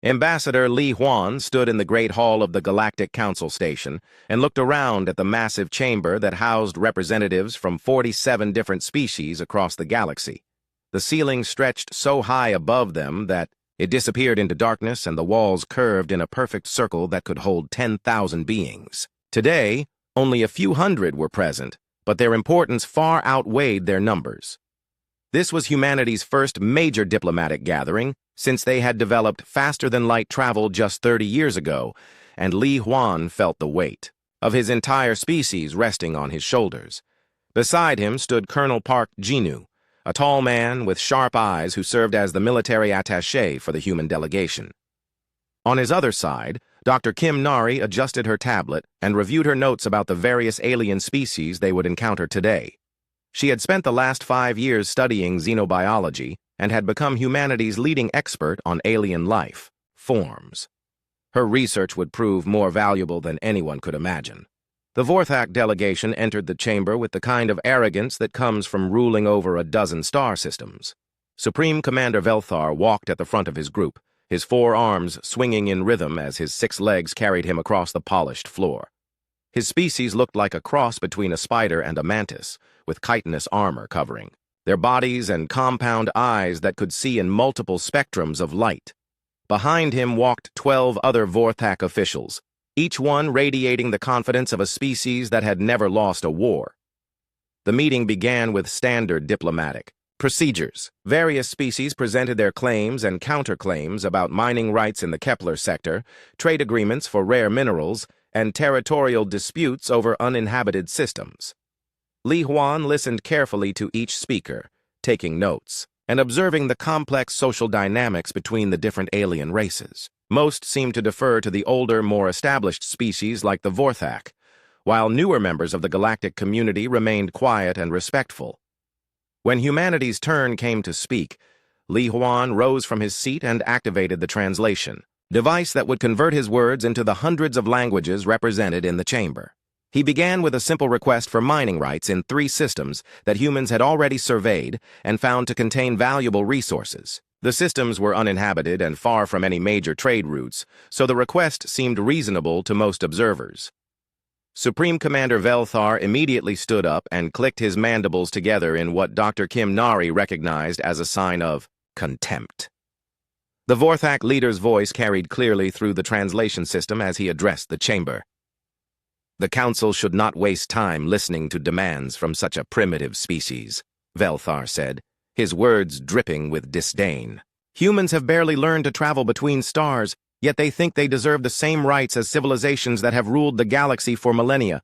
Ambassador Li Huan stood in the Great Hall of the Galactic Council Station and looked around at the massive chamber that housed representatives from 47 different species across the galaxy. The ceiling stretched so high above them that it disappeared into darkness, and the walls curved in a perfect circle that could hold 10,000 beings. Today, only a few hundred were present, but their importance far outweighed their numbers. This was humanity's first major diplomatic gathering since they had developed faster-than-light travel just 30 years ago, and Li Huan felt the weight of his entire species resting on his shoulders. Beside him stood Colonel Park Jinu, a tall man with sharp eyes who served as the military attaché for the human delegation. On his other side, Dr. Kim Nari adjusted her tablet and reviewed her notes about the various alien species they would encounter today. She had spent the last 5 years studying xenobiology and had become humanity's leading expert on alien life forms. Her research would prove more valuable than anyone could imagine. The Vorthak delegation entered the chamber with the kind of arrogance that comes from ruling over a dozen star systems. Supreme Commander Velthar walked at the front of his group, his 4 arms swinging in rhythm as his 6 legs carried him across the polished floor. His species looked like a cross between a spider and a mantis, with chitinous armor covering their bodies and compound eyes that could see in multiple spectrums of light. Behind him walked 12 other Vorthak officials, each one radiating the confidence of a species that had never lost a war. The meeting began with standard diplomatic procedures. Various species presented their claims and counterclaims about mining rights in the Kepler sector, trade agreements for rare minerals, and territorial disputes over uninhabited systems. Li Huan listened carefully to each speaker, taking notes, and observing the complex social dynamics between the different alien races. Most seemed to defer to the older, more established species like the Vorthak, while newer members of the galactic community remained quiet and respectful. When humanity's turn came to speak, Li Huan rose from his seat and activated the translation device that would convert his words into the hundreds of languages represented in the chamber. He began with a simple request for mining rights in 3 systems that humans had already surveyed and found to contain valuable resources. The systems were uninhabited and far from any major trade routes, so the request seemed reasonable to most observers. Supreme Commander Velthar immediately stood up and clicked his mandibles together in what Dr. Kim Nari recognized as a sign of contempt. The Vorthak leader's voice carried clearly through the translation system as he addressed the chamber. The Council should not waste time listening to demands from such a primitive species, Velthar said, his words dripping with disdain. Humans have barely learned to travel between stars, yet they think they deserve the same rights as civilizations that have ruled the galaxy for millennia.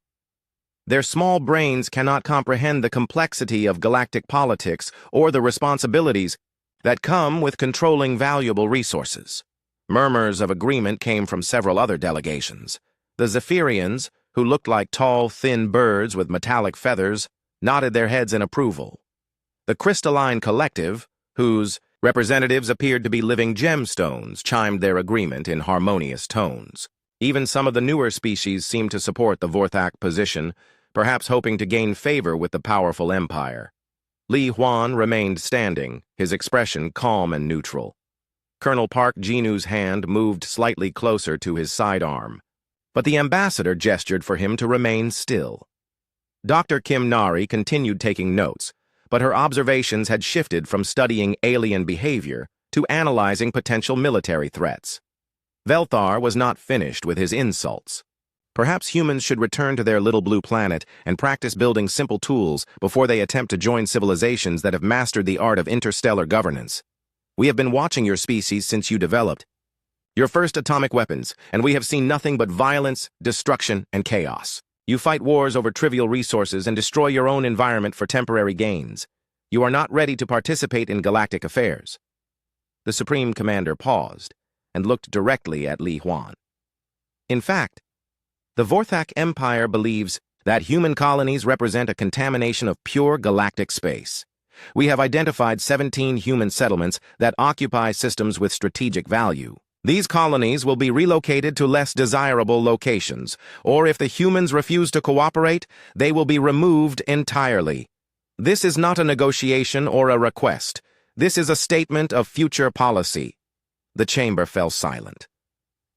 Their small brains cannot comprehend the complexity of galactic politics or the responsibilities that come with controlling valuable resources. Murmurs of agreement came from several other delegations. The Zephyrians, who looked like tall, thin birds with metallic feathers, nodded their heads in approval. The Crystalline Collective, whose representatives appeared to be living gemstones, chimed their agreement in harmonious tones. Even some of the newer species seemed to support the Vorthak position, perhaps hoping to gain favor with the powerful empire. Li Huan remained standing, his expression calm and neutral. Colonel Park Jinu's hand moved slightly closer to his sidearm, but the ambassador gestured for him to remain still. Dr. Kim Nari continued taking notes, but her observations had shifted from studying alien behavior to analyzing potential military threats. Velthar was not finished with his insults. Perhaps humans should return to their little blue planet and practice building simple tools before they attempt to join civilizations that have mastered the art of interstellar governance. We have been watching your species since you developed your first atomic weapons, and we have seen nothing but violence, destruction, and chaos. You fight wars over trivial resources and destroy your own environment for temporary gains. You are not ready to participate in galactic affairs. The Supreme Commander paused and looked directly at Li Huan. In fact, the Vorthak Empire believes that human colonies represent a contamination of pure galactic space. We have identified 17 human settlements that occupy systems with strategic value. These colonies will be relocated to less desirable locations, or if the humans refuse to cooperate, they will be removed entirely. This is not a negotiation or a request. This is a statement of future policy. The chamber fell silent.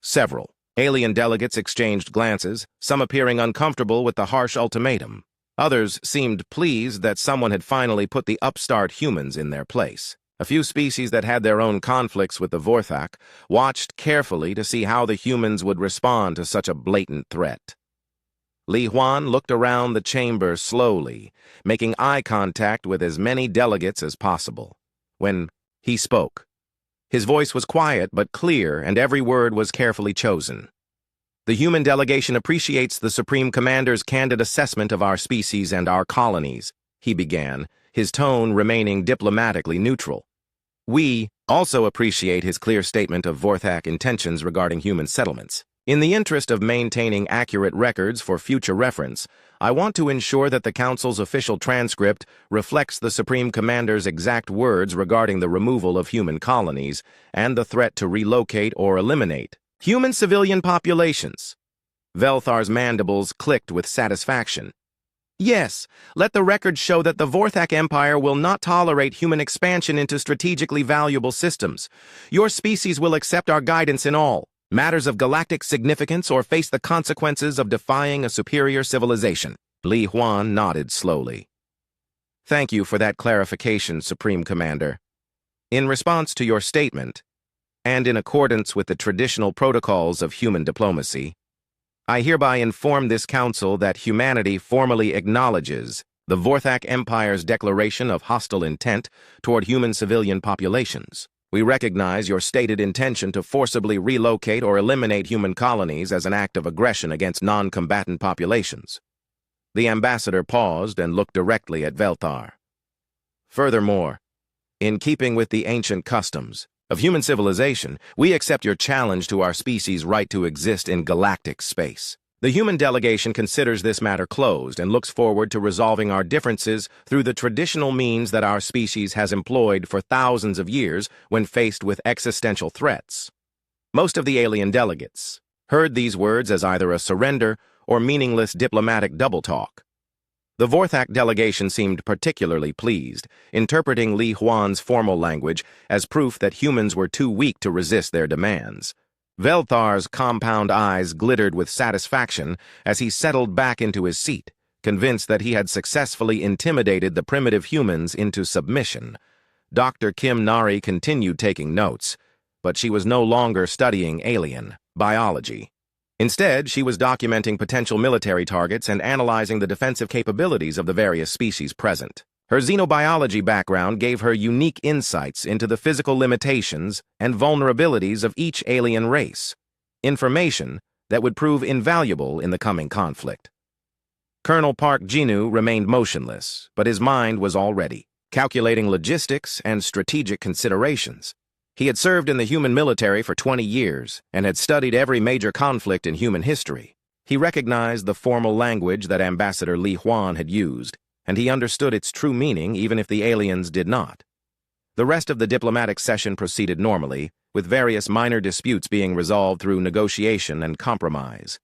Several alien delegates exchanged glances, some appearing uncomfortable with the harsh ultimatum. Others seemed pleased that someone had finally put the upstart humans in their place. A few species that had their own conflicts with the Vorthak watched carefully to see how the humans would respond to such a blatant threat. Li Huan looked around the chamber slowly, making eye contact with as many delegates as possible. When he spoke, his voice was quiet but clear, and every word was carefully chosen. The human delegation appreciates the Supreme Commander's candid assessment of our species and our colonies, he began, his tone remaining diplomatically neutral. We also appreciate his clear statement of Vorthak intentions regarding human settlements. In the interest of maintaining accurate records for future reference, I want to ensure that the Council's official transcript reflects the Supreme Commander's exact words regarding the removal of human colonies and the threat to relocate or eliminate human civilian populations. Velthar's mandibles clicked with satisfaction. Yes, let the record show that the Vorthak Empire will not tolerate human expansion into strategically valuable systems. Your species will accept our guidance in all matters of galactic significance or face the consequences of defying a superior civilization. Li Huan nodded slowly. Thank you for that clarification, Supreme Commander. In response to your statement, and in accordance with the traditional protocols of human diplomacy, I hereby inform this council that humanity formally acknowledges the Vorthak Empire's declaration of hostile intent toward human civilian populations. We recognize your stated intention to forcibly relocate or eliminate human colonies as an act of aggression against non-combatant populations. The ambassador paused and looked directly at Velthar. Furthermore, in keeping with the ancient customs of human civilization, we accept your challenge to our species' right to exist in galactic space. The human delegation considers this matter closed and looks forward to resolving our differences through the traditional means that our species has employed for thousands of years when faced with existential threats. Most of the alien delegates heard these words as either a surrender or meaningless diplomatic double-talk. The Vorthak delegation seemed particularly pleased, interpreting Li Huan's formal language as proof that humans were too weak to resist their demands. Velthar's compound eyes glittered with satisfaction as he settled back into his seat, convinced that he had successfully intimidated the primitive humans into submission. Dr. Kim Nari continued taking notes, but she was no longer studying alien biology. Instead, she was documenting potential military targets and analyzing the defensive capabilities of the various species present. Her xenobiology background gave her unique insights into the physical limitations and vulnerabilities of each alien race, information that would prove invaluable in the coming conflict. Colonel Park Jinu remained motionless, but his mind was already calculating logistics and strategic considerations. He had served in the human military for 20 years and had studied every major conflict in human history. He recognized the formal language that Ambassador Li Huan had used, and he understood its true meaning even if the aliens did not. The rest of the diplomatic session proceeded normally, with various minor disputes being resolved through negotiation and compromise.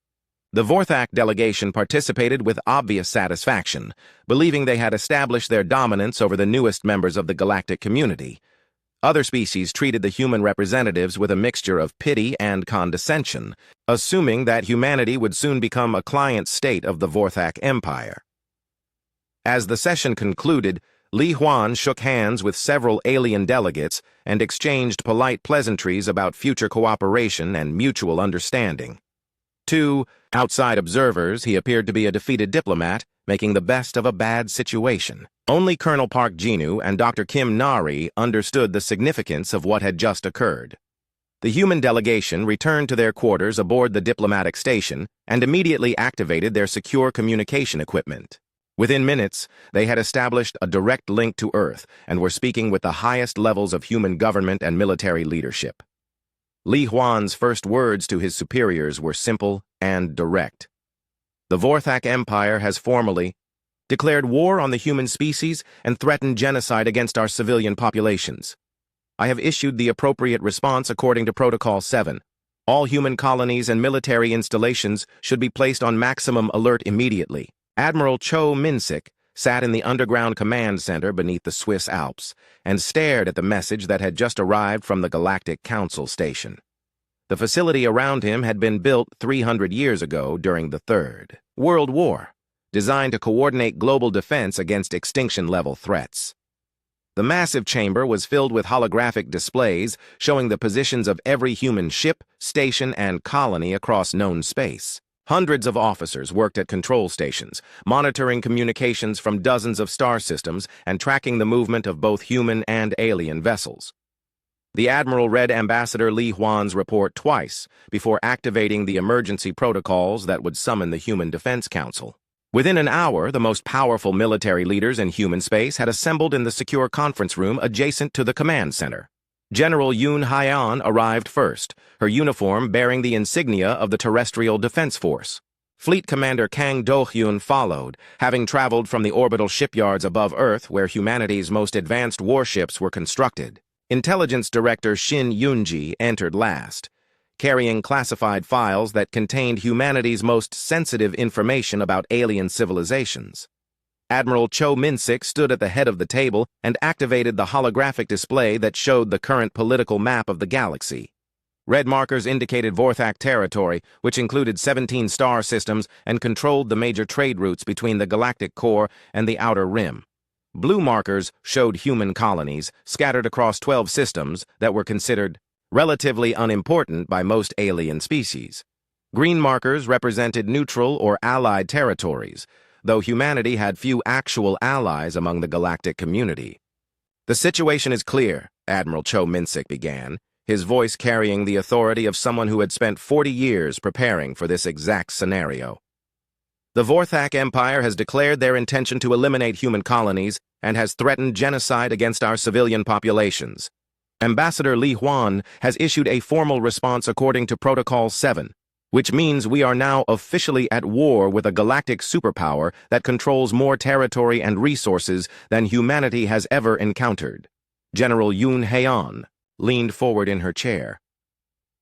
The Vorthak delegation participated with obvious satisfaction, believing they had established their dominance over the newest members of the galactic community. Other species treated the human representatives with a mixture of pity and condescension, assuming that humanity would soon become a client state of the Vorthak Empire. As the session concluded, Li Huan shook hands with several alien delegates and exchanged polite pleasantries about future cooperation and mutual understanding. To outside observers, he appeared to be a defeated diplomat, making the best of a bad situation. Only Colonel Park Jinu and Dr. Kim Nari understood the significance of what had just occurred. The human delegation returned to their quarters aboard the diplomatic station and immediately activated their secure communication equipment. Within minutes, they had established a direct link to Earth and were speaking with the highest levels of human government and military leadership. Li Huan's first words to his superiors were simple and direct. The Vorthak Empire has formally declared war on the human species and threatened genocide against our civilian populations. I have issued the appropriate response according to Protocol 7. All human colonies and military installations should be placed on maximum alert immediately. Admiral Cho Minsik, sat in the underground command center beneath the Swiss Alps and stared at the message that had just arrived from the Galactic Council station. The facility around him had been built 300 years ago during the Third World War, designed to coordinate global defense against extinction-level threats. The massive chamber was filled with holographic displays showing the positions of every human ship, station, and colony across known space. Hundreds of officers worked at control stations, monitoring communications from dozens of star systems and tracking the movement of both human and alien vessels. The Admiral read Ambassador Li Huan's report twice before activating the emergency protocols that would summon the Human Defense Council. Within an hour, the most powerful military leaders in human space had assembled in the secure conference room adjacent to the command center. General Yun Haiyan arrived first, her uniform bearing the insignia of the Terrestrial Defense Force. Fleet Commander Kang Do-hyun followed, having traveled from the orbital shipyards above Earth where humanity's most advanced warships were constructed. Intelligence Director Shin Yunji entered last, carrying classified files that contained humanity's most sensitive information about alien civilizations. Admiral Cho Min-sik stood at the head of the table and activated the holographic display that showed the current political map of the galaxy. Red markers indicated Vorthak territory, which included 17 star systems and controlled the major trade routes between the galactic core and the outer rim. Blue markers showed human colonies scattered across 12 systems that were considered relatively unimportant by most alien species. Green markers represented neutral or allied territories, though humanity had few actual allies among the galactic community. "The situation is clear," Admiral Cho Min-sik began, his voice carrying the authority of someone who had spent 40 years preparing for this exact scenario. "The Vorthak Empire has declared their intention to eliminate human colonies and has threatened genocide against our civilian populations. Ambassador Li Huan has issued a formal response according to Protocol 7, which means we are now officially at war with a galactic superpower that controls more territory and resources than humanity has ever encountered." General Yun Haiyan leaned forward in her chair.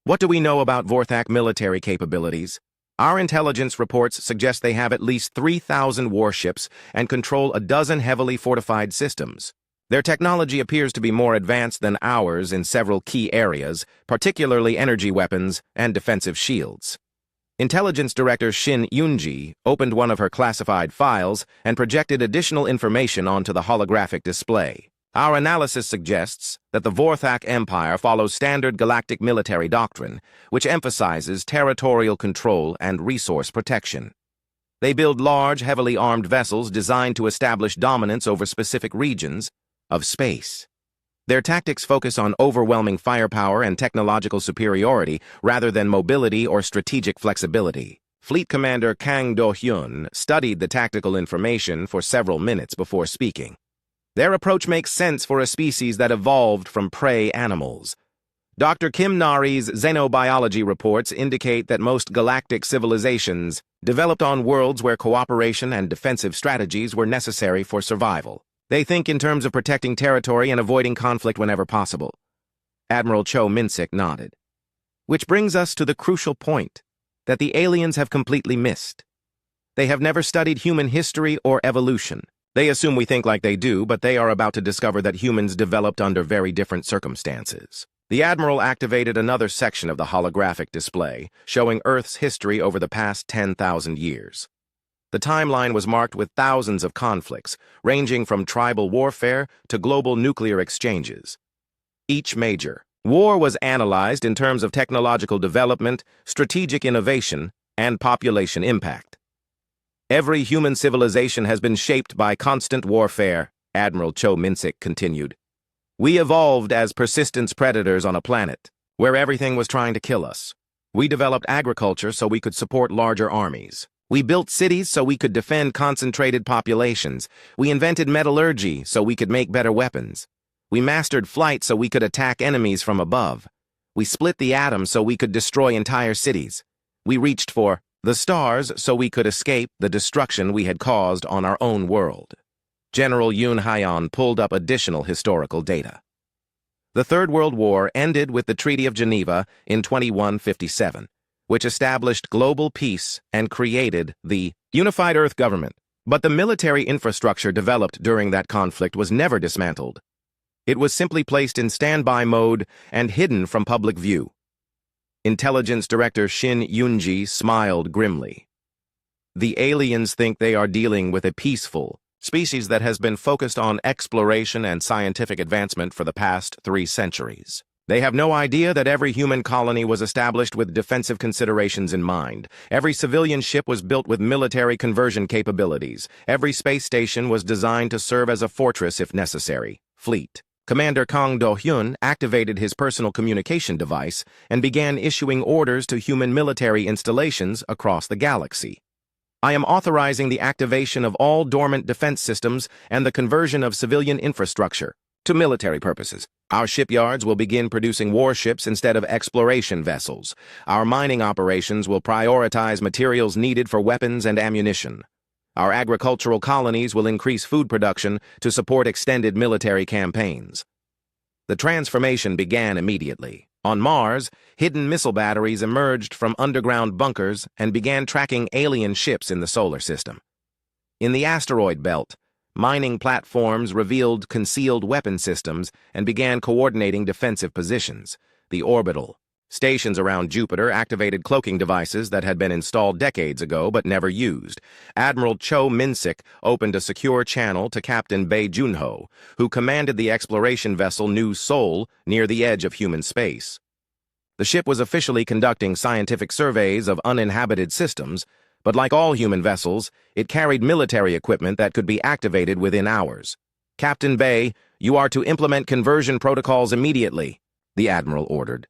"What do we know about Vorthak military capabilities? Our intelligence reports suggest they have at least 3,000 warships and control a dozen heavily fortified systems. Their technology appears to be more advanced than ours in several key areas, particularly energy weapons and defensive shields." Intelligence Director Shin Yunji opened one of her classified files and projected additional information onto the holographic display. "Our analysis suggests that the Vorthak Empire follows standard galactic military doctrine, which emphasizes territorial control and resource protection. They build large, heavily armed vessels designed to establish dominance over specific regions of space. Their tactics focus on overwhelming firepower and technological superiority rather than mobility or strategic flexibility." Fleet Commander Kang Do-hyun studied the tactical information for several minutes before speaking. "Their approach makes sense for a species that evolved from prey animals. Dr. Kim Nari's xenobiology reports indicate that most galactic civilizations developed on worlds where cooperation and defensive strategies were necessary for survival. They think in terms of protecting territory and avoiding conflict whenever possible." Admiral Cho Min-sik nodded. "Which brings us to the crucial point that the aliens have completely missed. They have never studied human history or evolution. They assume we think like they do, but they are about to discover that humans developed under very different circumstances." The Admiral activated another section of the holographic display, showing Earth's history over the past 10,000 years. The timeline was marked with thousands of conflicts, ranging from tribal warfare to global nuclear exchanges. Each major war was analyzed in terms of technological development, strategic innovation, and population impact. "Every human civilization has been shaped by constant warfare," Admiral Cho Min-sik continued. "We evolved as persistence predators on a planet where everything was trying to kill us. We developed agriculture so we could support larger armies. We built cities so we could defend concentrated populations. We invented metallurgy so we could make better weapons. We mastered flight so we could attack enemies from above. We split the atom so we could destroy entire cities. We reached for the stars so we could escape the destruction we had caused on our own world." General Yun Haiyan pulled up additional historical data. The Third World War ended with the Treaty of Geneva in 2157. Which established global peace and created the Unified Earth Government, But the military infrastructure developed during that conflict was never dismantled. It was simply placed in standby mode and hidden from public view. Intelligence Director Shin Yunji smiled grimly. The aliens think they are dealing with a peaceful species that has been focused on exploration and scientific advancement for the past 3 centuries. They have no idea that every human colony was established with defensive considerations in mind. Every civilian ship was built with military conversion capabilities. Every space station was designed to serve as a fortress if necessary. Fleet. Commander Kang Do-hyun activated his personal communication device and began issuing orders to human military installations across the galaxy. I am authorizing the activation of all dormant defense systems and the conversion of civilian infrastructure to military purposes. Our shipyards will begin producing warships instead of exploration vessels. Our mining operations will prioritize materials needed for weapons and ammunition. Our agricultural colonies will increase food production to support extended military campaigns. The transformation began immediately. On Mars, hidden missile batteries emerged from underground bunkers and began tracking alien ships in the solar system. In the asteroid belt, mining platforms revealed concealed weapon systems and began coordinating defensive positions. The orbital stations around Jupiter activated cloaking devices that had been installed decades ago but never used. Admiral Cho Min-sik opened a secure channel to Captain Bae Junho, who commanded the exploration vessel New Seoul near the edge of human space. The ship was officially conducting scientific surveys of uninhabited systems, but like all human vessels, it carried military equipment that could be activated within hours. Captain Bae, you are to implement conversion protocols immediately, the Admiral ordered.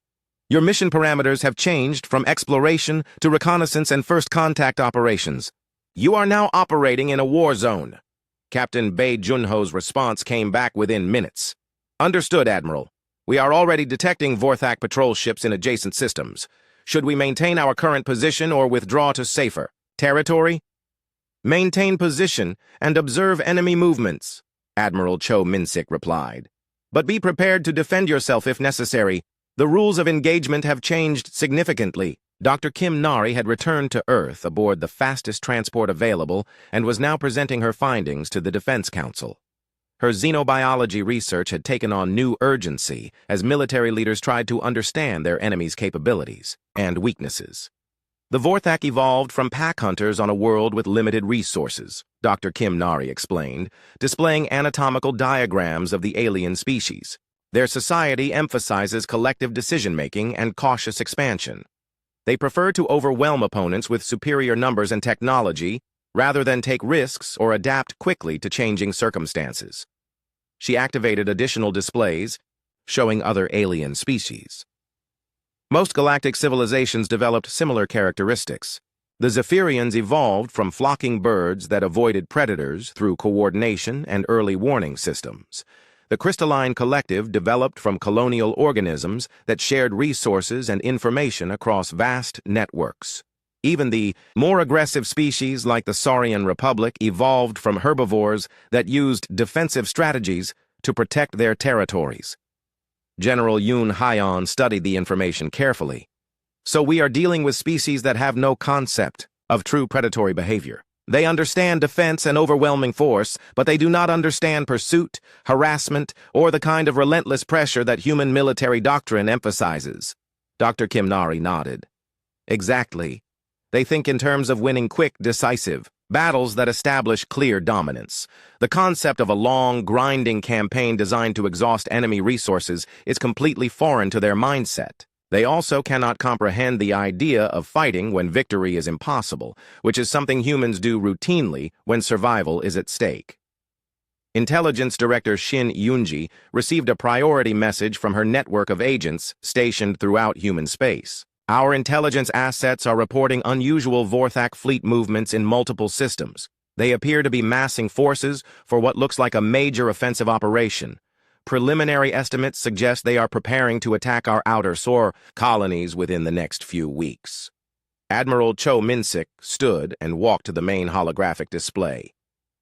Your mission parameters have changed from exploration to reconnaissance and first contact operations. You are now operating in a war zone. Captain Bae Junho's response came back within minutes. Understood, Admiral. We are already detecting Vorthak patrol ships in adjacent systems. Should we maintain our current position or withdraw to safer territory? Maintain position and observe enemy movements, Admiral Cho Min-sik replied. But be prepared to defend yourself if necessary. The rules of engagement have changed significantly. Dr. Kim Nari had returned to Earth aboard the fastest transport available and was now presenting her findings to the Defense Council. Her xenobiology research had taken on new urgency as military leaders tried to understand their enemy's capabilities and weaknesses. The Vorthak evolved from pack hunters on a world with limited resources, Dr. Kim Nari explained, displaying anatomical diagrams of the alien species. Their society emphasizes collective decision-making and cautious expansion. They prefer to overwhelm opponents with superior numbers and technology rather than take risks or adapt quickly to changing circumstances. She activated additional displays showing other alien species. Most galactic civilizations developed similar characteristics. The Zephyrians evolved from flocking birds that avoided predators through coordination and early warning systems. The crystalline collective developed from colonial organisms that shared resources and information across vast networks. Even the more aggressive species like the Saurian Republic evolved from herbivores that used defensive strategies to protect their territories. General Yoon Hyeon studied the information carefully. So we are dealing with species that have no concept of true predatory behavior. They understand defense and overwhelming force, but they do not understand pursuit, harassment, or the kind of relentless pressure that human military doctrine emphasizes. Dr. Kim Nari nodded. Exactly. They think in terms of winning quick, decisive battles that establish clear dominance. The concept of a long, grinding campaign designed to exhaust enemy resources is completely foreign to their mindset. They also cannot comprehend the idea of fighting when victory is impossible, which is something humans do routinely when survival is at stake. Intelligence Director Shin Yunji received a priority message from her network of agents stationed throughout human space. Our intelligence assets are reporting unusual Vorthak fleet movements in multiple systems. They appear to be massing forces for what looks like a major offensive operation. Preliminary estimates suggest they are preparing to attack our outer Sor colonies within the next few weeks. Admiral Cho Min-sik stood and walked to the main holographic display.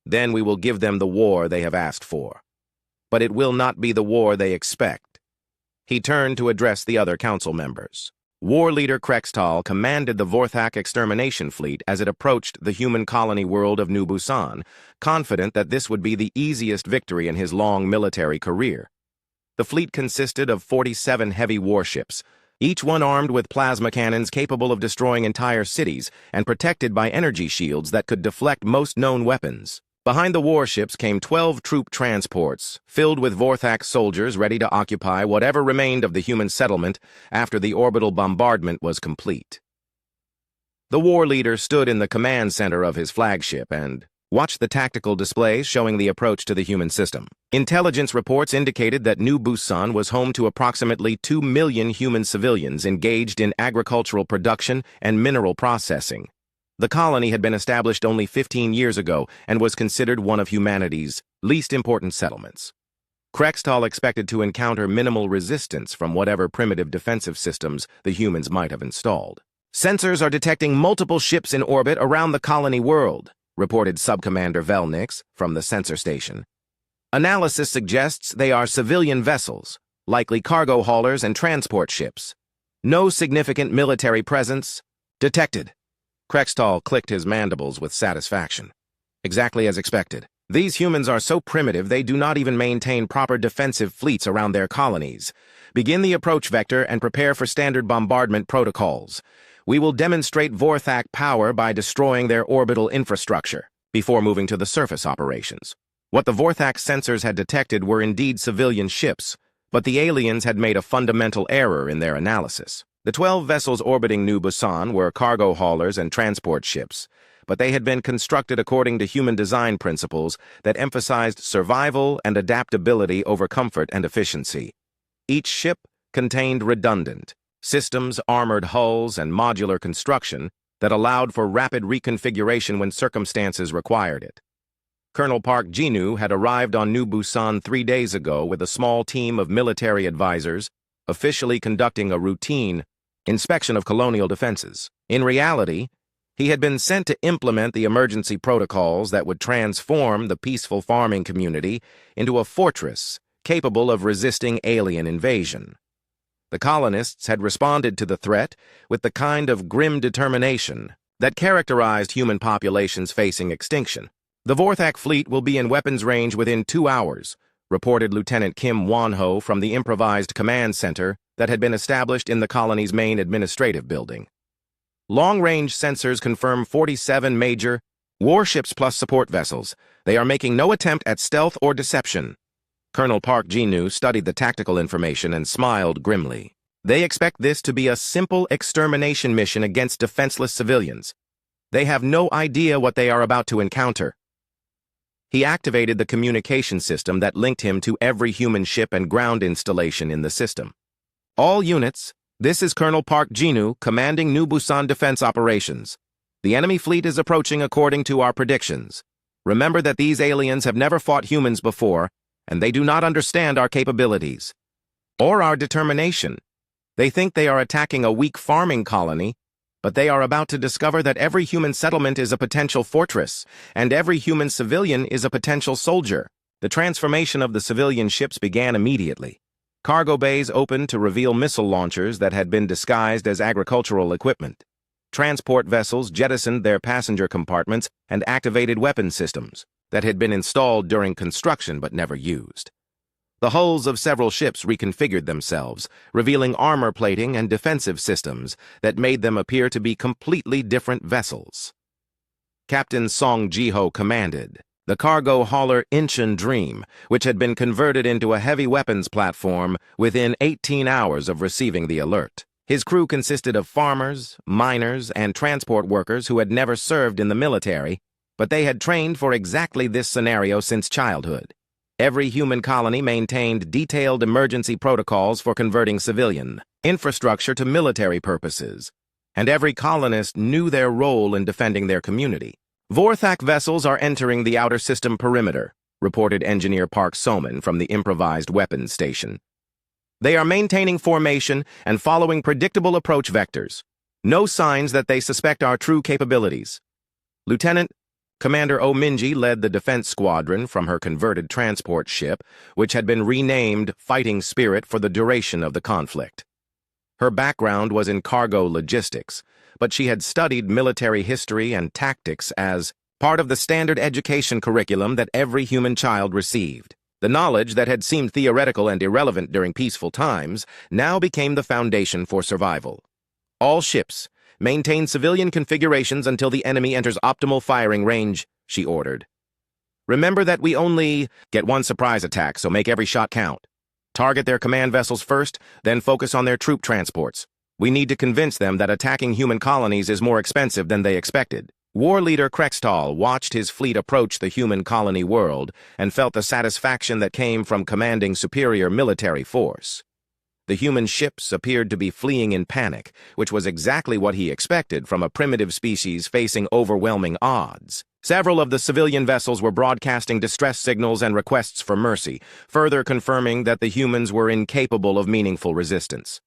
Then we will give them the war they have asked for. But it will not be the war they expect. He turned to address the other council members. War leader Krextal commanded the Vorthak extermination fleet as it approached the human colony world of New Busan, confident that this would be the easiest victory in his long military career. The fleet consisted of 47 heavy warships, each one armed with plasma cannons capable of destroying entire cities and protected by energy shields that could deflect most known weapons. Behind the warships came 12 troop transports, filled with Vorthak soldiers ready to occupy whatever remained of the human settlement after the orbital bombardment was complete. The war leader stood in the command center of his flagship and watched the tactical displays showing the approach to the human system. Intelligence reports indicated that New Busan was home to approximately 2 million human civilians engaged in agricultural production and mineral processing. The colony had been established only 15 years ago and was considered one of humanity's least important settlements. Krextal expected to encounter minimal resistance from whatever primitive defensive systems the humans might have installed. "Sensors are detecting multiple ships in orbit around the colony world," reported Subcommander Velnix from the sensor station. "Analysis suggests they are civilian vessels, likely cargo haulers and transport ships. No significant military presence detected." Krextal clicked his mandibles with satisfaction. Exactly as expected. These humans are so primitive they do not even maintain proper defensive fleets around their colonies. Begin the approach vector and prepare for standard bombardment protocols. We will demonstrate Vorthak power by destroying their orbital infrastructure before moving to the surface operations. What the Vorthak sensors had detected were indeed civilian ships, but the aliens had made a fundamental error in their analysis. The 12 vessels orbiting New Busan were cargo haulers and transport ships, but they had been constructed according to human design principles that emphasized survival and adaptability over comfort and efficiency. Each ship contained redundant systems, armored hulls, and modular construction that allowed for rapid reconfiguration when circumstances required it. Colonel Park Jinu had arrived on New Busan 3 days ago with a small team of military advisors, officially conducting a routine inspection of colonial defenses. In reality, he had been sent to implement the emergency protocols that would transform the peaceful farming community into a fortress capable of resisting alien invasion. The colonists had responded to the threat with the kind of grim determination that characterized human populations facing extinction. "The Vorthak fleet will be in weapons range within 2 hours," reported Lieutenant Kim Wonho from the improvised command center that had been established in the colony's main administrative building. Long-range sensors confirm 47 major warships plus support vessels. They are making no attempt at stealth or deception. Colonel Park Jinu studied the tactical information and smiled grimly. They expect this to be a simple extermination mission against defenseless civilians. They have no idea what they are about to encounter. He activated the communication system that linked him to every human ship and ground installation in the system. "All units, this is Colonel Park Jinu commanding New Busan defense operations. The enemy fleet is approaching according to our predictions. Remember that these aliens have never fought humans before, and they do not understand our capabilities or our determination. They think they are attacking a weak farming colony, but they are about to discover that every human settlement is a potential fortress, and every human civilian is a potential soldier." The transformation of the civilian ships began immediately. Cargo bays opened to reveal missile launchers that had been disguised as agricultural equipment. Transport vessels jettisoned their passenger compartments and activated weapon systems that had been installed during construction but never used. The hulls of several ships reconfigured themselves, revealing armor plating and defensive systems that made them appear to be completely different vessels. Captain Song Ji-ho commanded the cargo hauler Incheon Dream, which had been converted into a heavy weapons platform within 18 hours of receiving the alert. His crew consisted of farmers, miners, and transport workers who had never served in the military, but they had trained for exactly this scenario since childhood. Every human colony maintained detailed emergency protocols for converting civilian infrastructure to military purposes, and every colonist knew their role in defending their community. "Vorthak vessels are entering the outer system perimeter," reported Engineer Park Soman from the improvised weapons station. "They are maintaining formation and following predictable approach vectors. No signs that they suspect our true capabilities." Lieutenant Commander Oh Minji led the defense squadron from her converted transport ship, which had been renamed Fighting Spirit for the duration of the conflict. Her background was in cargo logistics, but she had studied military history and tactics as part of the standard education curriculum that every human child received. The knowledge that had seemed theoretical and irrelevant during peaceful times now became the foundation for survival. All ships, maintain civilian configurations until the enemy enters optimal firing range, she ordered. Remember that we only get one surprise attack, so make every shot count. Target their command vessels first, then focus on their troop transports. We need to convince them that attacking human colonies is more expensive than they expected. War leader Krextal watched his fleet approach the human colony world and felt the satisfaction that came from commanding superior military force. The human ships appeared to be fleeing in panic, which was exactly what he expected from a primitive species facing overwhelming odds. Several of the civilian vessels were broadcasting distress signals and requests for mercy, further confirming that the humans were incapable of meaningful resistance.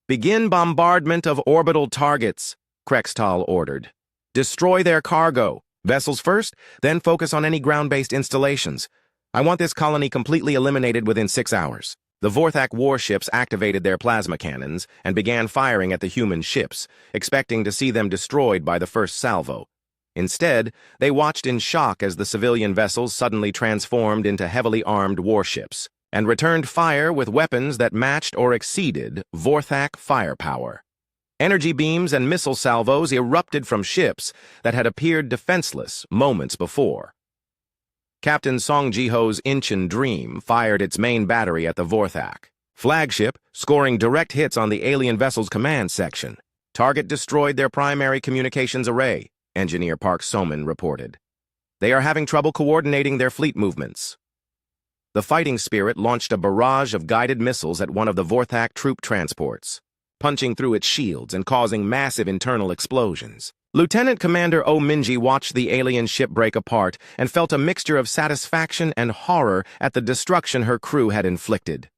"Begin bombardment of orbital targets," Krextal ordered. "Destroy their cargo. Vessels first, then focus on any ground-based installations. I want this colony completely eliminated within 6 hours." The Vorthak warships activated their plasma cannons and began firing at the human ships, expecting to see them destroyed by the first salvo. Instead, they watched in shock as the civilian vessels suddenly transformed into heavily armed warships and returned fire with weapons that matched or exceeded Vorthak firepower. Energy beams and missile salvos erupted from ships that had appeared defenseless moments before. Captain Song Ji-ho's Incheon Dream fired its main battery at the Vorthak flagship, scoring direct hits on the alien vessel's command section. Target destroyed their primary communications array, Engineer Park Soman reported. They are having trouble coordinating their fleet movements. The Fighting Spirit launched a barrage of guided missiles at one of the Vorthak troop transports, punching through its shields and causing massive internal explosions. Lieutenant Commander Oh Minji watched the alien ship break apart and felt a mixture of satisfaction and horror at the destruction her crew had inflicted.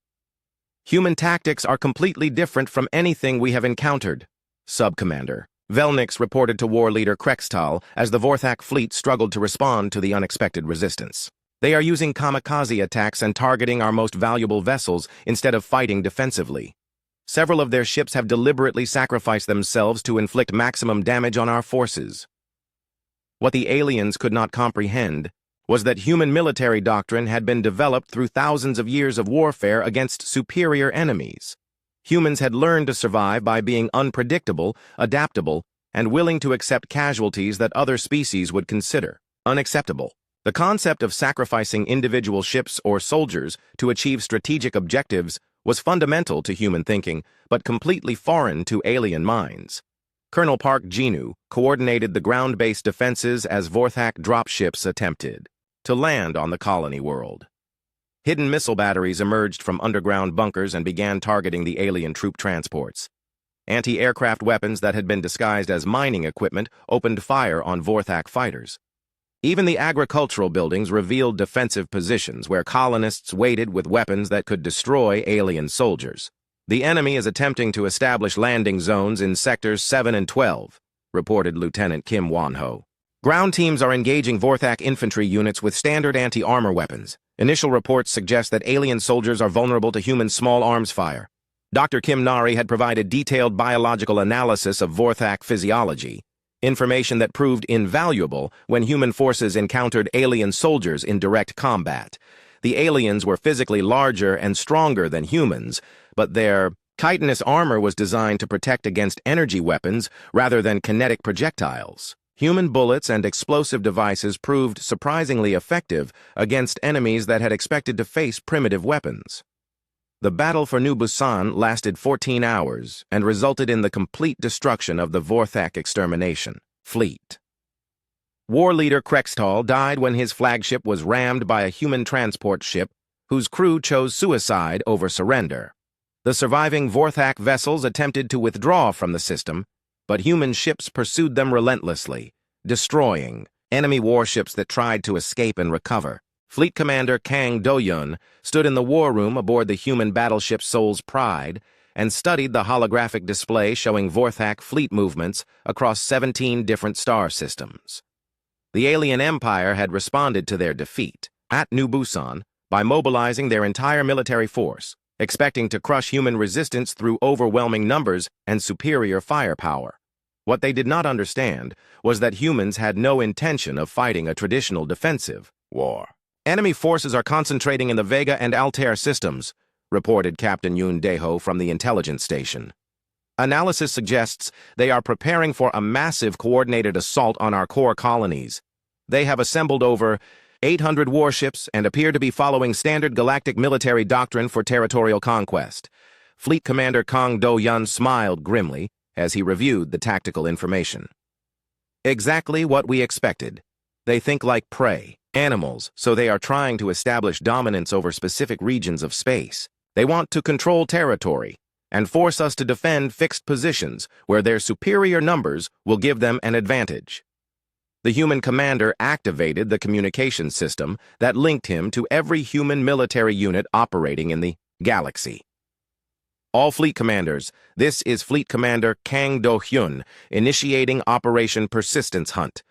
"Human tactics are completely different from anything we have encountered," Sub-Commander Velnix reported to War Leader Krextal as the Vorthak fleet struggled to respond to the unexpected resistance. "They are using kamikaze attacks and targeting our most valuable vessels instead of fighting defensively. Several of their ships have deliberately sacrificed themselves to inflict maximum damage on our forces." What the aliens could not comprehend was that human military doctrine had been developed through thousands of years of warfare against superior enemies. Humans had learned to survive by being unpredictable, adaptable, and willing to accept casualties that other species would consider unacceptable. The concept of sacrificing individual ships or soldiers to achieve strategic objectives was fundamental to human thinking, but completely foreign to alien minds. Colonel Park Jinu coordinated the ground-based defenses as Vorthak dropships attempted to land on the colony world. Hidden missile batteries emerged from underground bunkers and began targeting the alien troop transports. Anti-aircraft weapons that had been disguised as mining equipment opened fire on Vorthak fighters. Even the agricultural buildings revealed defensive positions where colonists waited with weapons that could destroy alien soldiers. "The enemy is attempting to establish landing zones in sectors 7 and 12, reported Lieutenant Kim Won-ho. "Ground teams are engaging Vorthak infantry units with standard anti-armor weapons. Initial reports suggest that alien soldiers are vulnerable to human small arms fire." Dr. Kim Nari had provided detailed biological analysis of Vorthak physiology, information that proved invaluable when human forces encountered alien soldiers in direct combat. The aliens were physically larger and stronger than humans, but their chitinous armor was designed to protect against energy weapons rather than kinetic projectiles. Human bullets and explosive devices proved surprisingly effective against enemies that had expected to face primitive weapons. The battle for New Busan lasted 14 hours and resulted in the complete destruction of the Vorthak extermination fleet. War leader Krextal died when his flagship was rammed by a human transport ship whose crew chose suicide over surrender. The surviving Vorthak vessels attempted to withdraw from the system, but human ships pursued them relentlessly, destroying enemy warships that tried to escape and recover. Fleet Commander Kang Do-yun stood in the war room aboard the human battleship Soul's Pride and studied the holographic display showing Vorthak fleet movements across 17 different star systems. The alien empire had responded to their defeat at New Busan by mobilizing their entire military force, expecting to crush human resistance through overwhelming numbers and superior firepower. What they did not understand was that humans had no intention of fighting a traditional defensive war. Enemy forces are concentrating in the Vega and Altair systems, reported Captain Yoon Daeho from the intelligence station. Analysis suggests they are preparing for a massive coordinated assault on our core colonies. They have assembled over 800 warships and appear to be following standard galactic military doctrine for territorial conquest. Fleet Commander Kang Do-yun smiled grimly as he reviewed the tactical information. Exactly what we expected. They think like prey, animals, so they are trying to establish dominance over specific regions of space. They want to control territory and force us to defend fixed positions where their superior numbers will give them an advantage. The human commander activated the communication system that linked him to every human military unit operating in the galaxy. All fleet commanders, this is Fleet Commander Kang Do-hyun initiating Operation Persistence Hunt.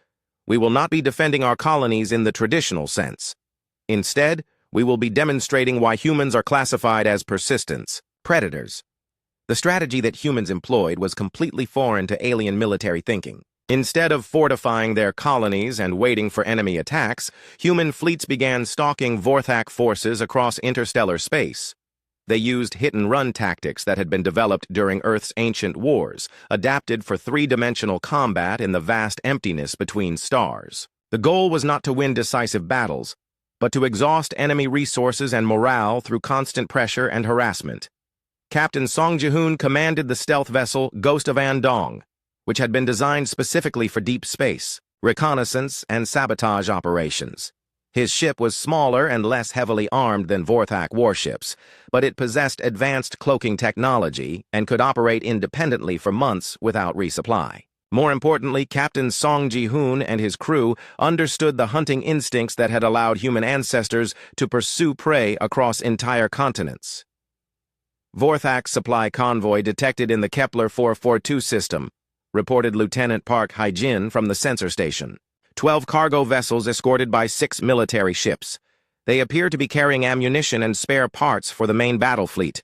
We will not be defending our colonies in the traditional sense. Instead, we will be demonstrating why humans are classified as persistents, predators. The strategy that humans employed was completely foreign to alien military thinking. Instead of fortifying their colonies and waiting for enemy attacks, human fleets began stalking Vorthak forces across interstellar space. They used hit-and-run tactics that had been developed during Earth's ancient wars, adapted for three-dimensional combat in the vast emptiness between stars. The goal was not to win decisive battles, but to exhaust enemy resources and morale through constant pressure and harassment. Captain Song Ji-hoon commanded the stealth vessel Ghost of Andong, which had been designed specifically for deep space, reconnaissance, and sabotage operations. His ship was smaller and less heavily armed than Vorthak warships, but it possessed advanced cloaking technology and could operate independently for months without resupply. More importantly, Captain Song Ji-hoon and his crew understood the hunting instincts that had allowed human ancestors to pursue prey across entire continents. Vorthak's supply convoy detected in the Kepler 442 system, reported Lieutenant Park Hae-jin from the sensor station. 12 cargo vessels escorted by 6 military ships. They appear to be carrying ammunition and spare parts for the main battle fleet.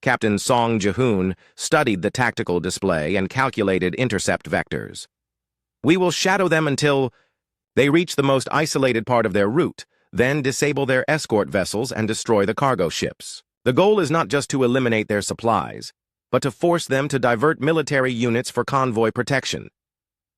Captain Song Ji-hoon studied the tactical display and calculated intercept vectors. We will shadow them until they reach the most isolated part of their route, then disable their escort vessels and destroy the cargo ships. The goal is not just to eliminate their supplies, but to force them to divert military units for convoy protection.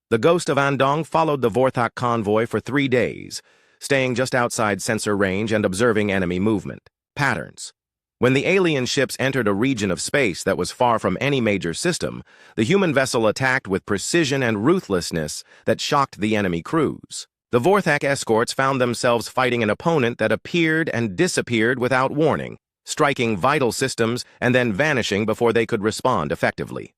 The Ghost of Andong followed the Vorthak convoy for 3 days, staying just outside sensor range and observing enemy movement patterns. When the alien ships entered a region of space that was far from any major system, the human vessel attacked with precision and ruthlessness that shocked the enemy crews. The Vorthak escorts found themselves fighting an opponent that appeared and disappeared without warning, striking vital systems and then vanishing before they could respond effectively.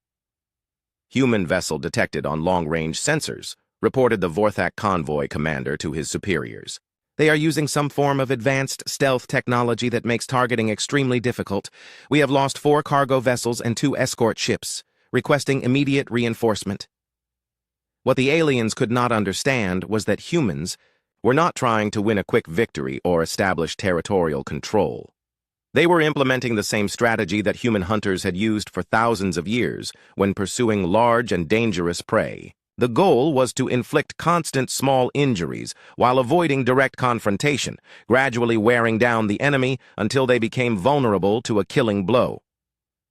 Human vessel detected on long-range sensors, reported the Vorthak convoy commander to his superiors. They are using some form of advanced stealth technology that makes targeting extremely difficult. We have lost 4 cargo vessels and 2 escort ships, requesting immediate reinforcement. What the aliens could not understand was that humans were not trying to win a quick victory or establish territorial control. They were implementing the same strategy that human hunters had used for thousands of years when pursuing large and dangerous prey. The goal was to inflict constant small injuries while avoiding direct confrontation, gradually wearing down the enemy until they became vulnerable to a killing blow.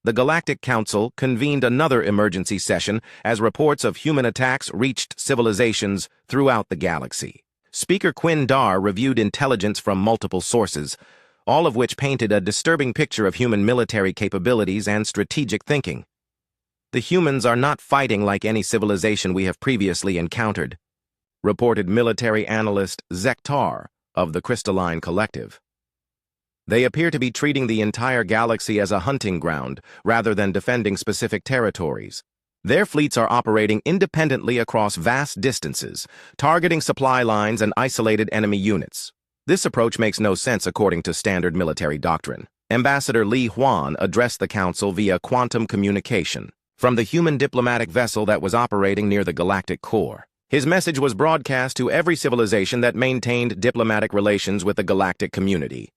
The Galactic Council convened another emergency session as reports of human attacks reached civilizations throughout the galaxy. Speaker Quinn Dar reviewed intelligence from multiple sources, all of which painted a disturbing picture of human military capabilities and strategic thinking. The humans are not fighting like any civilization we have previously encountered, reported military analyst Zektar of the Crystalline Collective. They appear to be treating the entire galaxy as a hunting ground rather than defending specific territories. Their fleets are operating independently across vast distances, targeting supply lines and isolated enemy units. This approach makes no sense according to standard military doctrine. Ambassador Li Huan addressed the council via quantum communication from the human diplomatic vessel that was operating near the galactic core. His message was broadcast to every civilization that maintained diplomatic relations with the galactic community.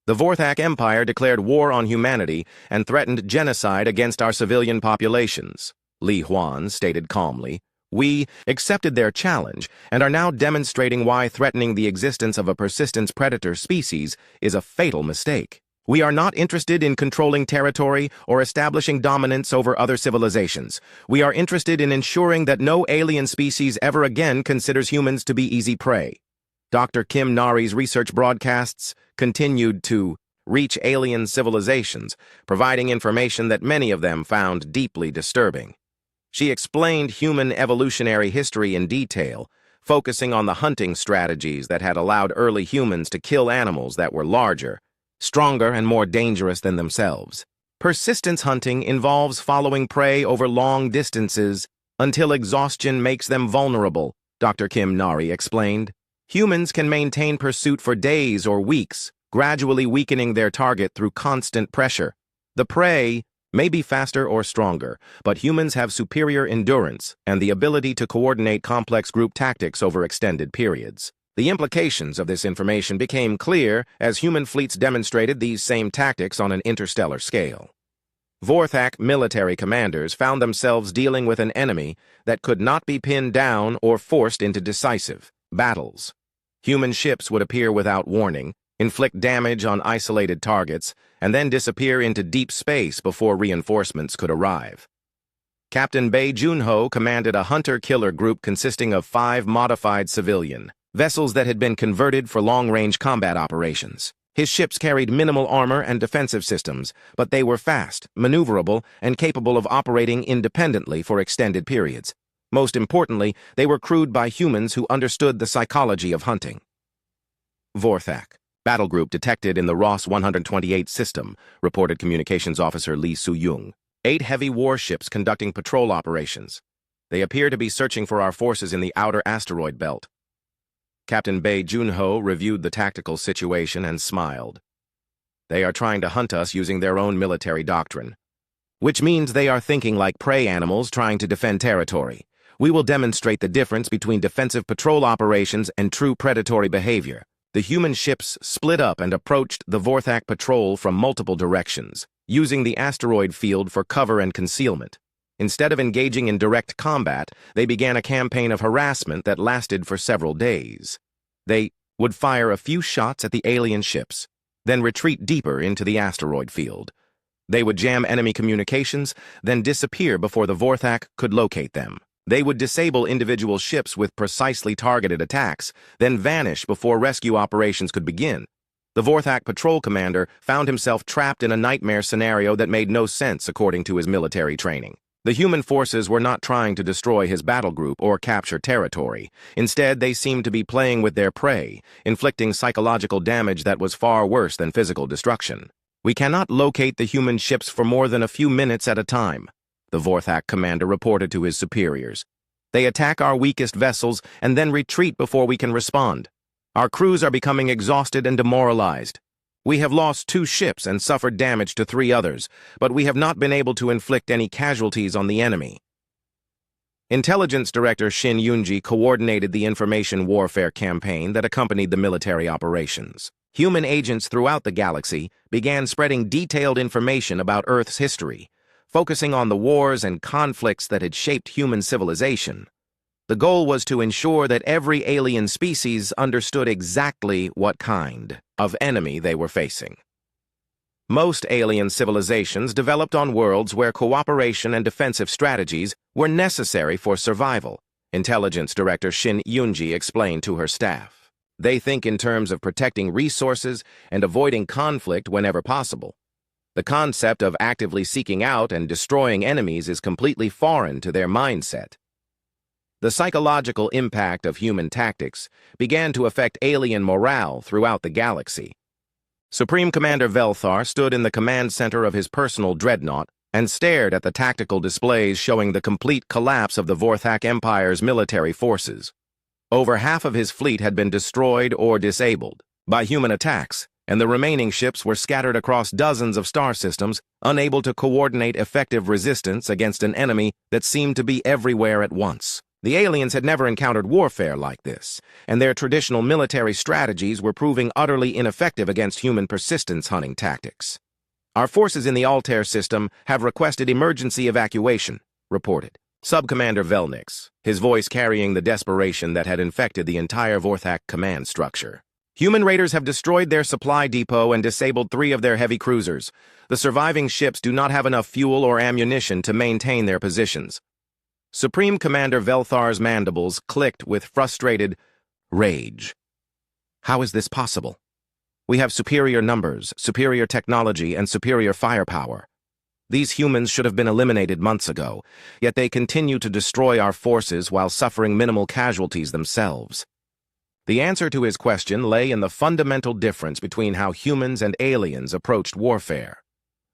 The Vorthak Empire declared war on humanity and threatened genocide against our civilian populations, Li Huan stated calmly. We accepted their challenge and are now demonstrating why threatening the existence of a persistent predator species is a fatal mistake. We are not interested in controlling territory or establishing dominance over other civilizations. We are interested in ensuring that no alien species ever again considers humans to be easy prey. Dr. Kim Nari's research broadcasts continued to reach alien civilizations, providing information that many of them found deeply disturbing. She explained human evolutionary history in detail, focusing on the hunting strategies that had allowed early humans to kill animals that were larger, stronger, and more dangerous than themselves. Persistence hunting involves following prey over long distances until exhaustion makes them vulnerable, Dr. Kim Nari explained. Humans can maintain pursuit for days or weeks, gradually weakening their target through constant pressure. The prey may be faster or stronger, but humans have superior endurance and the ability to coordinate complex group tactics over extended periods. The implications of this information became clear as human fleets demonstrated these same tactics on an interstellar scale. Vorthak military commanders found themselves dealing with an enemy that could not be pinned down or forced into decisive battles. Human ships would appear without warning, inflict damage on isolated targets, and then disappear into deep space before reinforcements could arrive. Captain Bei Junho commanded a hunter-killer group consisting of 5 modified civilian vessels that had been converted for long-range combat operations. His ships carried minimal armor and defensive systems, but they were fast, maneuverable, and capable of operating independently for extended periods. Most importantly, they were crewed by humans who understood the psychology of hunting. Vorthak battle group detected in the Ross 128 system, reported Communications Officer Lee Soo-young. 8 heavy warships conducting patrol operations. They appear to be searching for our forces in the outer asteroid belt. Captain Bei Junho reviewed the tactical situation and smiled. They are trying to hunt us using their own military doctrine, which means they are thinking like prey animals trying to defend territory. We will demonstrate the difference between defensive patrol operations and true predatory behavior. The human ships split up and approached the Vorthak patrol from multiple directions, using the asteroid field for cover and concealment. Instead of engaging in direct combat, they began a campaign of harassment that lasted for several days. They would fire a few shots at the alien ships, then retreat deeper into the asteroid field. They would jam enemy communications, then disappear before the Vorthak could locate them. They would disable individual ships with precisely targeted attacks, then vanish before rescue operations could begin. The Vorthak patrol commander found himself trapped in a nightmare scenario that made no sense according to his military training. The human forces were not trying to destroy his battle group or capture territory. Instead, they seemed to be playing with their prey, inflicting psychological damage that was far worse than physical destruction. We cannot locate the human ships for more than a few minutes at a time, the Vorthak commander reported to his superiors. They attack our weakest vessels and then retreat before we can respond. Our crews are becoming exhausted and demoralized. We have lost 2 ships and suffered damage to 3 others, but we have not been able to inflict any casualties on the enemy. Intelligence Director Shin Yoonji coordinated the information warfare campaign that accompanied the military operations. Human agents throughout the galaxy began spreading detailed information about Earth's history, focusing on the wars and conflicts that had shaped human civilization. The goal was to ensure that every alien species understood exactly what kind of enemy they were facing. Most alien civilizations developed on worlds where cooperation and defensive strategies were necessary for survival, Intelligence Director Shin Yoonji explained to her staff. They think in terms of protecting resources and avoiding conflict whenever possible. The concept of actively seeking out and destroying enemies is completely foreign to their mindset. The psychological impact of human tactics began to affect alien morale throughout the galaxy. Supreme Commander Velthar stood in the command center of his personal dreadnought and stared at the tactical displays showing the complete collapse of the Vorthak Empire's military forces. Over half of his fleet had been destroyed or disabled by human attacks, and the remaining ships were scattered across dozens of star systems, unable to coordinate effective resistance against an enemy that seemed to be everywhere at once. The aliens had never encountered warfare like this, and their traditional military strategies were proving utterly ineffective against human persistence hunting tactics. Our forces in the Altair system have requested emergency evacuation, reported Subcommander Velnix, his voice carrying the desperation that had infected the entire Vorthak command structure. Human raiders have destroyed their supply depot and disabled 3 of their heavy cruisers. The surviving ships do not have enough fuel or ammunition to maintain their positions. Supreme Commander Velthar's mandibles clicked with frustrated rage. How is this possible? We have superior numbers, superior technology, and superior firepower. These humans should have been eliminated months ago, yet they continue to destroy our forces while suffering minimal casualties themselves. The answer to his question lay in the fundamental difference between how humans and aliens approached warfare.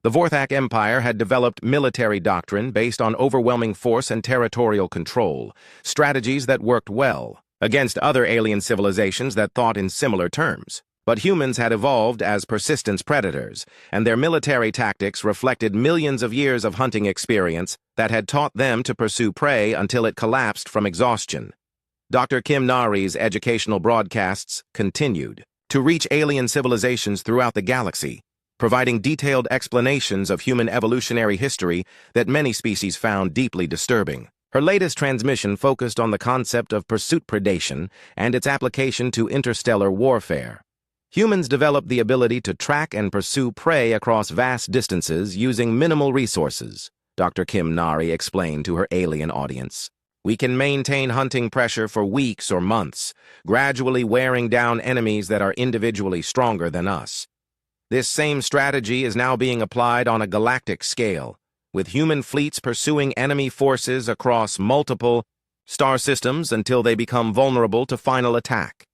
The Vorthak Empire had developed military doctrine based on overwhelming force and territorial control, strategies that worked well against other alien civilizations that thought in similar terms. But humans had evolved as persistence predators, and their military tactics reflected millions of years of hunting experience that had taught them to pursue prey until it collapsed from exhaustion. Dr. Kim Nari's educational broadcasts continued to reach alien civilizations throughout the galaxy, providing detailed explanations of human evolutionary history that many species found deeply disturbing. Her latest transmission focused on the concept of pursuit predation and its application to interstellar warfare. Humans developed the ability to track and pursue prey across vast distances using minimal resources, Dr. Kim Nari explained to her alien audience. We can maintain hunting pressure for weeks or months, gradually wearing down enemies that are individually stronger than us. This same strategy is now being applied on a galactic scale, with human fleets pursuing enemy forces across multiple star systems until they become vulnerable to final attack.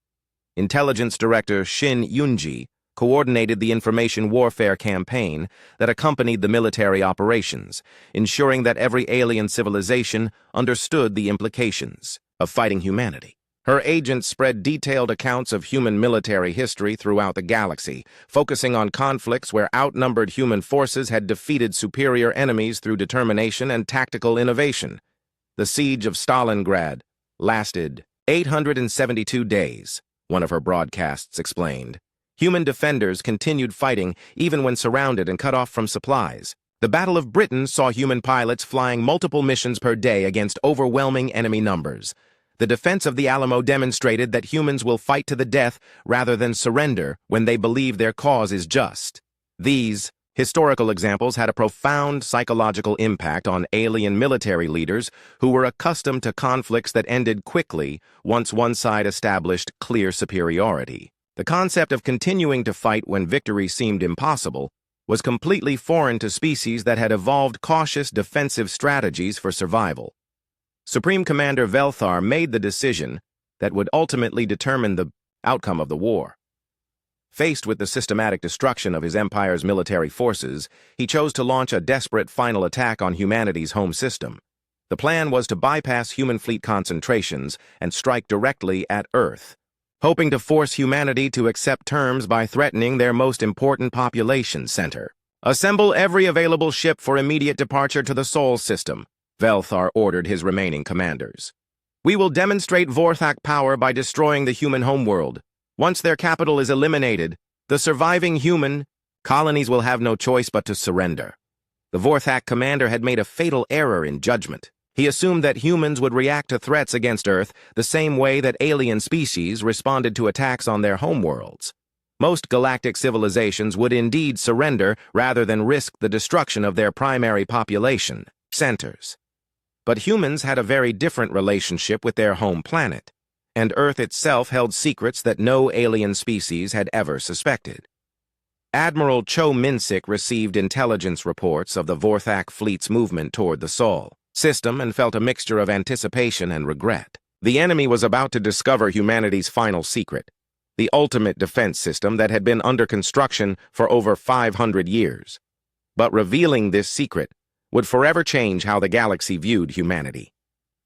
Intelligence Director Shin Yunji coordinated the information warfare campaign that accompanied the military operations, ensuring that every alien civilization understood the implications of fighting humanity. Her agents spread detailed accounts of human military history throughout the galaxy, focusing on conflicts where outnumbered human forces had defeated superior enemies through determination and tactical innovation. The siege of Stalingrad lasted 872 days, one of her broadcasts explained. Human defenders continued fighting even when surrounded and cut off from supplies. The Battle of Britain saw human pilots flying multiple missions per day against overwhelming enemy numbers. The defense of the Alamo demonstrated that humans will fight to the death rather than surrender when they believe their cause is just. These historical examples had a profound psychological impact on alien military leaders who were accustomed to conflicts that ended quickly once one side established clear superiority. The concept of continuing to fight when victory seemed impossible was completely foreign to species that had evolved cautious defensive strategies for survival. Supreme Commander Velthar made the decision that would ultimately determine the outcome of the war. Faced with the systematic destruction of his empire's military forces, he chose to launch a desperate final attack on humanity's home system. The plan was to bypass human fleet concentrations and strike directly at Earth, hoping to force humanity to accept terms by threatening their most important population center. Assemble every available ship for immediate departure to the Sol system, Velthar ordered his remaining commanders. We will demonstrate Vorthak power by destroying the human homeworld. Once their capital is eliminated, the surviving human colonies will have no choice but to surrender. The Vorthak commander had made a fatal error in judgment. He assumed that humans would react to threats against Earth the same way that alien species responded to attacks on their homeworlds. Most galactic civilizations would indeed surrender rather than risk the destruction of their primary population centers. But humans had a very different relationship with their home planet, and Earth itself held secrets that no alien species had ever suspected. Admiral Cho Minsik received intelligence reports of the Vorthak fleet's movement toward the Sol system and felt a mixture of anticipation and regret. The enemy was about to discover humanity's final secret, the ultimate defense system that had been under construction for over 500 years. But revealing this secret would forever change how the galaxy viewed humanity.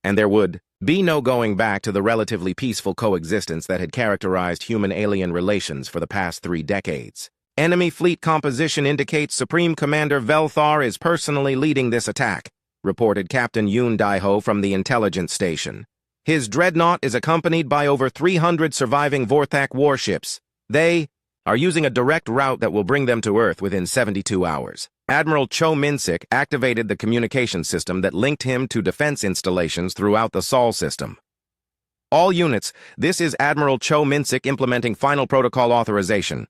And there would be no going back to the relatively peaceful coexistence that had characterized human-alien relations for the past 3 decades. Enemy fleet composition indicates Supreme Commander Velthar is personally leading this attack, reported Captain Yoon Daiho from the intelligence station. His dreadnought is accompanied by over 300 surviving Vorthak warships. They are using a direct route that will bring them to Earth within 72 hours. Admiral Cho Min-sik activated the communication system that linked him to defense installations throughout the Sol system. All units, this is Admiral Cho Min-sik implementing final protocol authorization.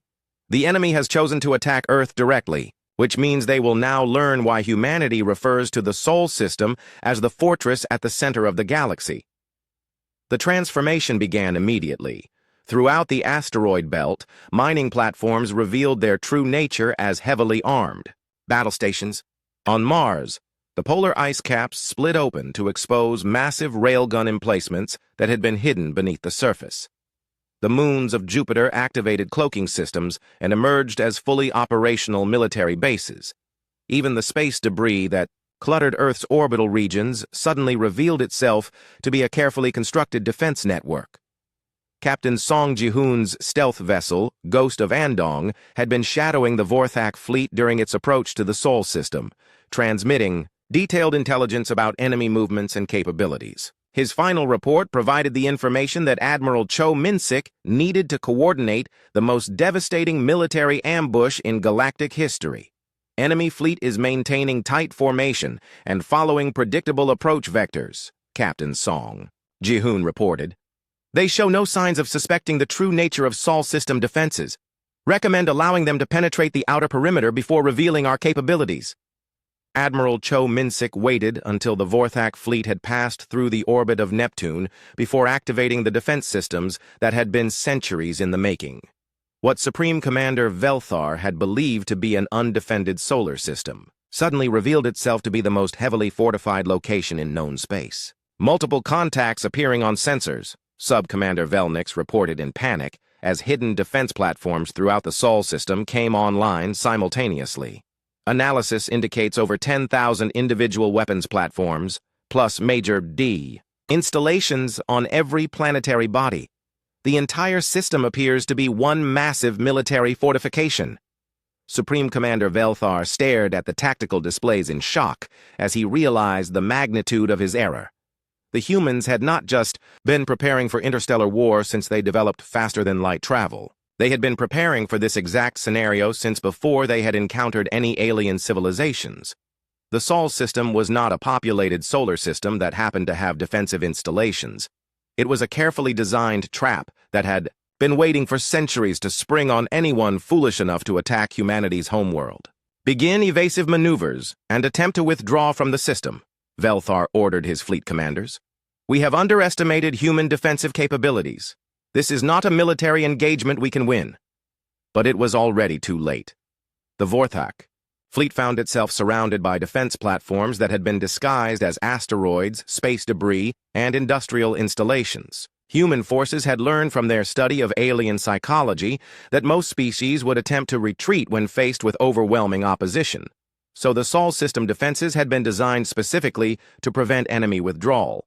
The enemy has chosen to attack Earth directly, which means they will now learn why humanity refers to the Sol system as the fortress at the center of the galaxy. The transformation began immediately. Throughout the asteroid belt, mining platforms revealed their true nature as heavily armed battle stations. On Mars, the polar ice caps split open to expose massive railgun emplacements that had been hidden beneath the surface. The moons of Jupiter activated cloaking systems and emerged as fully operational military bases. Even the space debris that cluttered Earth's orbital regions suddenly revealed itself to be a carefully constructed defense network. Captain Song Ji-hoon's stealth vessel, Ghost of Andong, had been shadowing the Vorthak fleet during its approach to the Sol system, transmitting detailed intelligence about enemy movements and capabilities. His final report provided the information that Admiral Cho Min-sik needed to coordinate the most devastating military ambush in galactic history. Enemy fleet is maintaining tight formation and following predictable approach vectors, Captain Song Ji-hoon reported. They show no signs of suspecting the true nature of Sol system defenses. Recommend allowing them to penetrate the outer perimeter before revealing our capabilities. Admiral Cho Min-sik waited until the Vorthak fleet had passed through the orbit of Neptune before activating the defense systems that had been centuries in the making. What Supreme Commander Velthar had believed to be an undefended solar system suddenly revealed itself to be the most heavily fortified location in known space. Multiple contacts appearing on sensors, Sub-Commander Velnix reported in panic as hidden defense platforms throughout the Sol system came online simultaneously. Analysis indicates over 10,000 individual weapons platforms, plus Major D installations on every planetary body. The entire system appears to be one massive military fortification. Supreme Commander Velthar stared at the tactical displays in shock as he realized the magnitude of his error. The humans had not just been preparing for interstellar war since they developed faster-than-light travel. They had been preparing for this exact scenario since before they had encountered any alien civilizations. The Sol system was not a populated solar system that happened to have defensive installations. It was a carefully designed trap that had been waiting for centuries to spring on anyone foolish enough to attack humanity's homeworld. Begin evasive maneuvers and attempt to withdraw from the system, Velthar ordered his fleet commanders. We have underestimated human defensive capabilities. This is not a military engagement we can win. But it was already too late. The Vorthak fleet found itself surrounded by defense platforms that had been disguised as asteroids, space debris, and industrial installations. Human forces had learned from their study of alien psychology that most species would attempt to retreat when faced with overwhelming opposition. So the Sol system defenses had been designed specifically to prevent enemy withdrawal.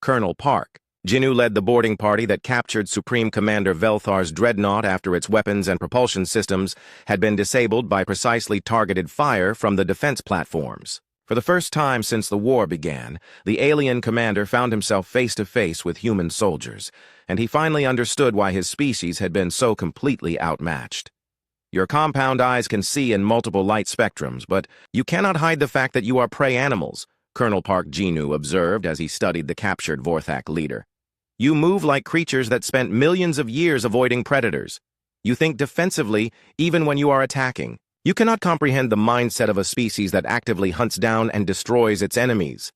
Colonel Park Jinnu led the boarding party that captured Supreme Commander Velthar's dreadnought after its weapons and propulsion systems had been disabled by precisely targeted fire from the defense platforms. For the first time since the war began, the alien commander found himself face-to-face with human soldiers, and he finally understood why his species had been so completely outmatched. Your compound eyes can see in multiple light spectrums, but you cannot hide the fact that you are prey animals, Colonel Park Jinnu observed as he studied the captured Vorthak leader. You move like creatures that spent millions of years avoiding predators. You think defensively even when you are attacking. You cannot comprehend the mindset of a species that actively hunts down and destroys its enemies.